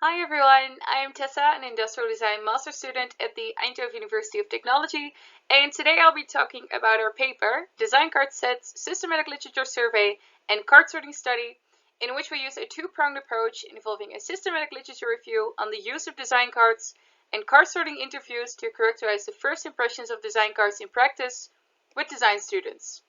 Hi everyone, I am Tessa, an industrial design master student at the Eindhoven University of Technology, and today I'll be talking about our paper, Design Card Sets, Systematic Literature Survey, and Card Sorting Study, in which we use a two-pronged approach involving a systematic literature review on the use of design cards and card sorting interviews to characterize the first impressions of design cards in practice with design students.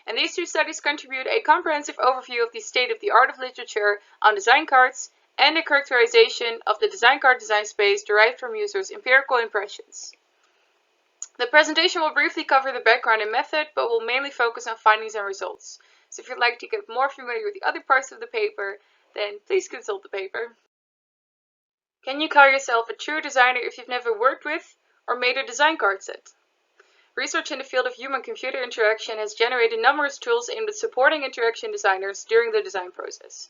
And these two studies contribute a comprehensive overview of the state of the art of literature on design cards and a characterization of the design card design space derived from users' empirical impressions. The presentation will briefly cover the background and method, but will mainly focus on findings and results. So if you'd like to get more familiar with the other parts of the paper, then please consult the paper. Can you call yourself a true designer if you've never worked with or made a design card set? Research in the field of human-computer interaction has generated numerous tools aimed at supporting interaction designers during the design process.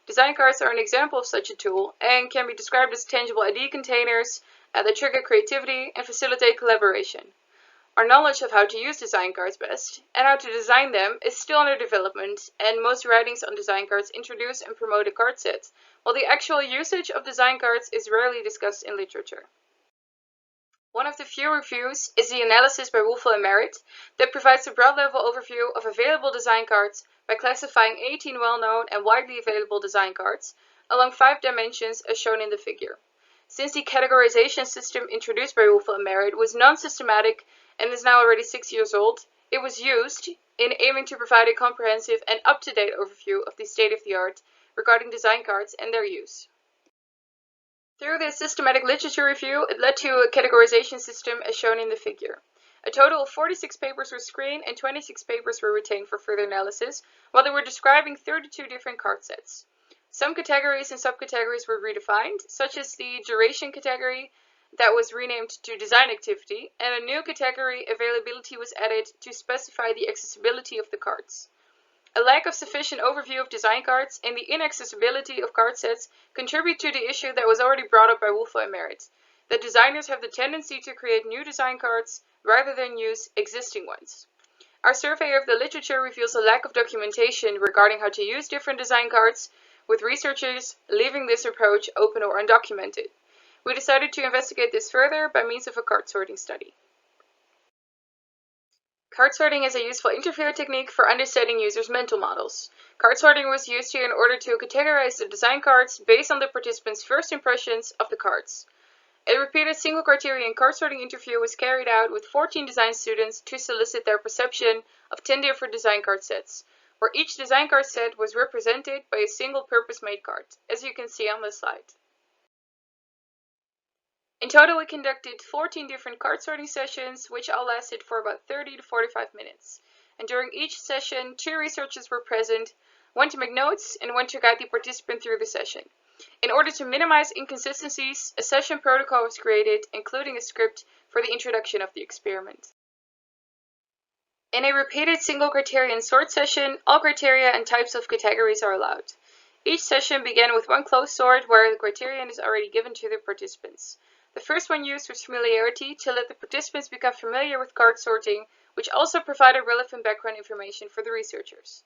Design cards are an example of such a tool and can be described as tangible idea containers that trigger creativity and facilitate collaboration. Our knowledge of how to use design cards best and how to design them is still under development, and most writings on design cards introduce and promote a card set, while the actual usage of design cards is rarely discussed in literature. One of the few reviews is the analysis by Wolfel and Merritt that provides a broad-level overview of available design cards by classifying 18 well-known and widely available design cards along 5 dimensions as shown in the figure. Since the categorization system introduced by Wolfel and Merritt was non-systematic and is now already 6 years old, it was used in aiming to provide a comprehensive and up-to-date overview of the state of the art regarding design cards and their use. Through this systematic literature review, it led to a categorization system as shown in the figure. A total of 46 papers were screened and 26 papers were retained for further analysis, while they were describing 32 different card sets. Some categories and subcategories were redefined, such as the duration category that was renamed to design activity, and a new category, availability, was added to specify the accessibility of the cards. A lack of sufficient overview of design cards and the inaccessibility of card sets contribute to the issue that was already brought up by Wolfel and Merritt, that designers have the tendency to create new design cards rather than use existing ones. Our survey of the literature reveals a lack of documentation regarding how to use different design cards, with researchers leaving this approach open or undocumented. We decided to investigate this further by means of a card sorting study. Card sorting is a useful interview technique for understanding users' mental models. Card sorting was used here in order to categorize the design cards based on the participants' first impressions of the cards. A repeated single criterion card sorting interview was carried out with 14 design students to solicit their perception of 10 different design card sets, where each design card set was represented by a single purpose-made card, as you can see on the slide. In total, we conducted 14 different card sorting sessions, which all lasted for about 30 to 45 minutes. And during each session, 2 researchers were present, one to make notes and one to guide the participant through the session. In order to minimize inconsistencies, a session protocol was created, including a script for the introduction of the experiment. In a repeated single criterion sort session, all criteria and types of categories are allowed. Each session began with one closed sort where the criterion is already given to the participants. The first one used was familiarity to let the participants become familiar with card sorting, which also provided relevant background information for the researchers.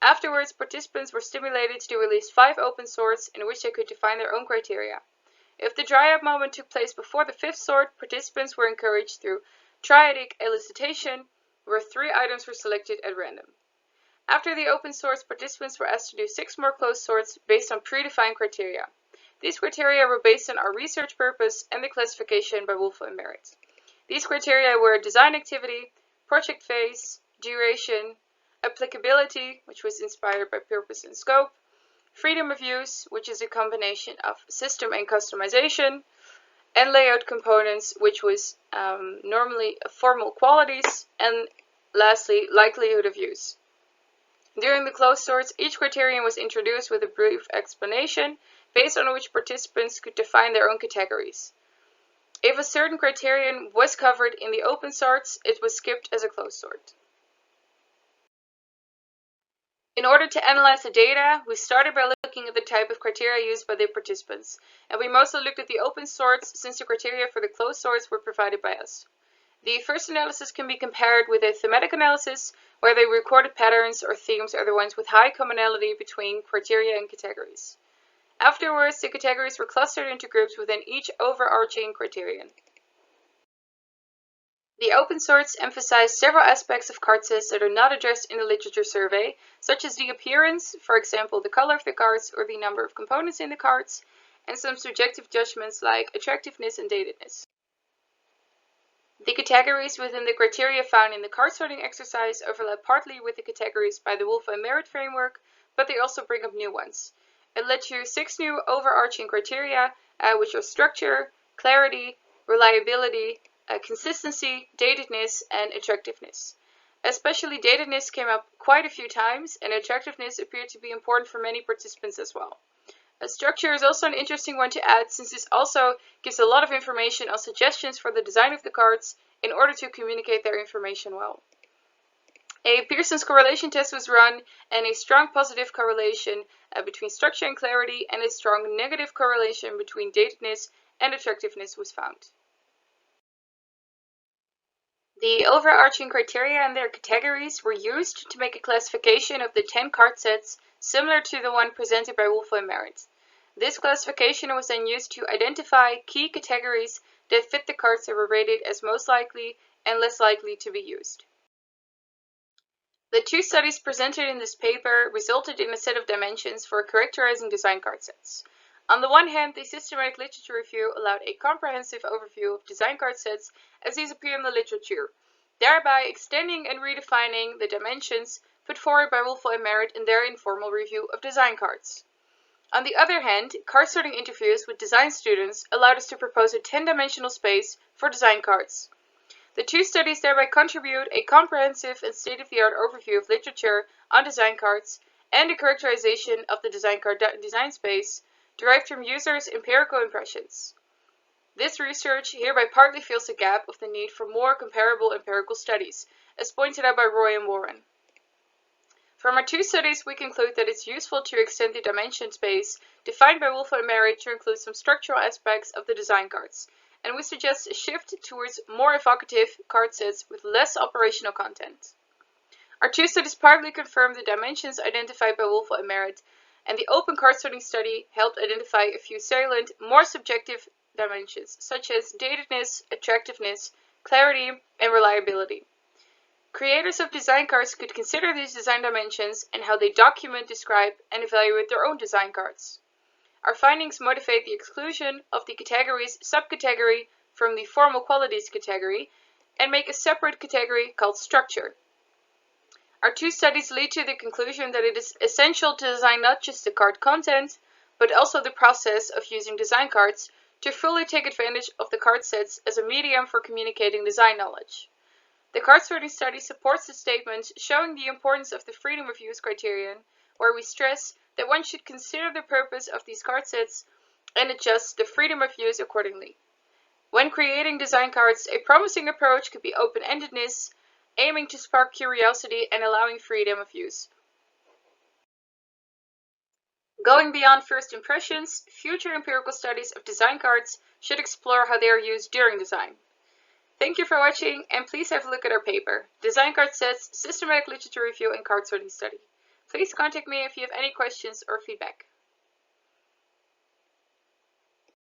Afterwards, participants were stimulated to do at least 5 open sorts in which they could define their own criteria. If the dry-up moment took place before the 5th sort, participants were encouraged through triadic elicitation, where 3 items were selected at random. After the open sorts, participants were asked to do 6 more closed sorts based on predefined criteria. These criteria were based on our research purpose and the classification by Wolfel and Merritt. These criteria were design activity, project phase, duration, applicability, which was inspired by purpose and scope, freedom of use, which is a combination of system and customization, and layout components, which was normally formal qualities, and lastly, likelihood of use. During the closed sorts, each criterion was introduced with a brief explanation based on which participants could define their own categories. If a certain criterion was covered in the open sorts, it was skipped as a closed sort. In order to analyze the data, we started by looking at the type of criteria used by the participants, and we mostly looked at the open sorts since the criteria for the closed sorts were provided by us. The first analysis can be compared with a thematic analysis, where the recorded patterns or themes are the ones with high commonality between criteria and categories. Afterwards, the categories were clustered into groups within each overarching criterion. The open sorts emphasize several aspects of card sets that are not addressed in the literature survey, such as the appearance, for example the color of the cards or the number of components in the cards, and some subjective judgments like attractiveness and datedness. The categories within the criteria found in the card sorting exercise overlap partly with the categories by the Wolfe and Merritt framework, but they also bring up new ones. It led to 6 new overarching criteria, which are structure, clarity, reliability, consistency, datedness, and attractiveness. Especially datedness came up quite a few times, and attractiveness appeared to be important for many participants as well. Structure is also an interesting one to add, since this also gives a lot of information on suggestions for the design of the cards in order to communicate their information well. A Pearson's correlation test was run, and a strong positive correlation between structure and clarity and a strong negative correlation between datedness and attractiveness was found. The overarching criteria and their categories were used to make a classification of the 10 card sets similar to the one presented by Wolfe and Merritt. This classification was then used to identify key categories that fit the cards that were rated as most likely and less likely to be used. The 2 studies presented in this paper resulted in a set of dimensions for characterizing design card sets. On the one hand, the systematic literature review allowed a comprehensive overview of design card sets as these appear in the literature, thereby extending and redefining the dimensions put forward by Wolfe and Merritt in their informal review of design cards. On the other hand, card sorting interviews with design students allowed us to propose a 10-dimensional space for design cards. The 2 studies thereby contribute a comprehensive and state-of-the-art overview of literature on design cards and a characterization of the design card design space derived from users' empirical impressions. This research hereby partly fills the gap of the need for more comparable empirical studies, as pointed out by Roy and Warren. From our 2 studies, we conclude that it's useful to extend the dimension space defined by Wolfe and Merritt to include some structural aspects of the design cards, and we suggest a shift towards more evocative card sets with less operational content. Our 2 studies partly confirm the dimensions identified by Wolfe and Merritt, and the open card sorting study helped identify a few salient, more subjective dimensions, such as datedness, attractiveness, clarity, and reliability. Creators of design cards could consider these design dimensions and how they document, describe, and evaluate their own design cards. Our findings motivate the exclusion of the categories subcategory from the formal qualities category and make a separate category called structure. Our 2 studies lead to the conclusion that it is essential to design not just the card content, but also the process of using design cards to fully take advantage of the card sets as a medium for communicating design knowledge. The card sorting study supports the statement showing the importance of the freedom of use criterion, where we stress that one should consider the purpose of these card sets and adjust the freedom of use accordingly. When creating design cards, a promising approach could be open-endedness, aiming to spark curiosity and allowing freedom of use. Going beyond first impressions, future empirical studies of design cards should explore how they are used during design. Thank you for watching, and please have a look at our paper, Design Card Sets, Systematic Literature Review and Card Sorting Study. Please contact me if you have any questions or feedback.